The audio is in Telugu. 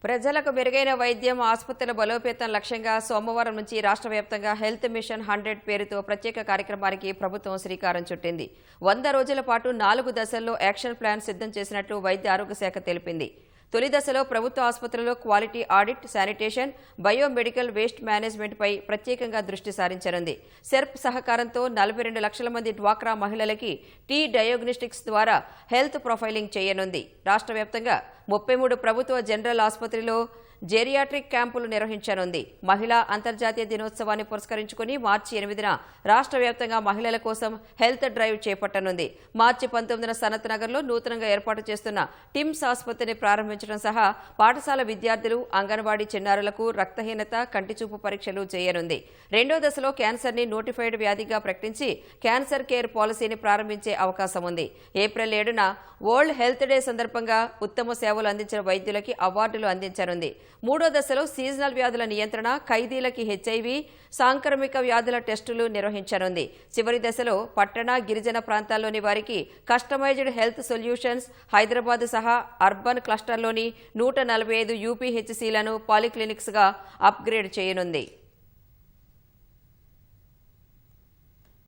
ప్రజలకు మెరుగైన వైద్యం, ఆసుపత్రుల బలోపేతం లక్ష్యంగా సోమవారం నుంచి రాష్ట్ర వ్యాప్తంగా హెల్త్ మిషన్ 100 పేరుతో ప్రత్యేక కార్యక్రమానికి ప్రభుత్వం శ్రీకారం చుట్టింది. 100 రోజుల పాటు 4 దశల్లో యాక్షన్ ప్లాన్ సిద్ధం చేసినట్లు వైద్య ఆరోగ్య శాఖ తెలిపింది. తొలి దశలో ప్రభుత్వ ఆసుపత్రుల్లో quality audit, sanitation, biomedical waste management పై ప్రత్యేకంగా దృష్టి సారించనుంది. సెర్ప్ సహకారంతో 42 లక్షల మంది డ్వాక్రా మహిళలకి టీ డయాగ్నోస్టిక్స్ ద్వారా హెల్త్ ప్రొఫైలింగ్ చేయనుంది. రాష్ట్ర వ్యాప్తంగా 33 ప్రభుత్వ జనరల్ ఆసుపత్రిలో జెరియాట్రిక్ క్యాంపులు నిర్వహించనుంది. మహిళా అంతర్జాతీయ దినోత్సవాన్ని పురస్కరించుకుని మార్చి 8న రాష్ట్ర వ్యాప్తంగా మహిళల కోసం హెల్త్ డ్రైవ్ చేపట్టనుంది. మార్చి 19న సనత్ నగర్లో నూతనంగా ఏర్పాటు చేస్తున్న టిమ్స్ ఆసుపత్రిని ప్రారంభించడం సహా పాఠశాల విద్యార్థులు, అంగన్వాడీ చిన్నారులకు రక్తహీనత, కంటిచూపు పరీక్షలు చేయనుంది. రెండో దశలో క్యాన్సర్ని నోటిఫైడ్ వ్యాధిగా ప్రకటించి క్యాన్సర్ కేర్ పాలసీని ప్రారంభించే అవకాశం ఉంది. ఏప్రిల్ 7న వరల్డ్ హెల్త్ డే సందర్భంగా ఉత్తమ సేవలు అందించిన వైద్యులకి అవార్డులు అందించనుంది. మూడో దశలో సీజనల్ వ్యాధుల నియంత్రణ, ఖైదీలకి హెచ్ఐవి, సాంక్రమిక వ్యాధుల టెస్టులు నిర్వహించనుంది. చివరి దశలో పట్టణ, గిరిజన ప్రాంతాల్లోని వారికి కస్టమైజ్డ్ హెల్త్ సొల్యూషన్స్, హైదరాబాద్ సహా అర్బన్ క్లస్టర్లోని 145 యూపీహెచ్సీలను పాలిక్లినిక్స్గా అప్గ్రేడ్ చేయనుంది.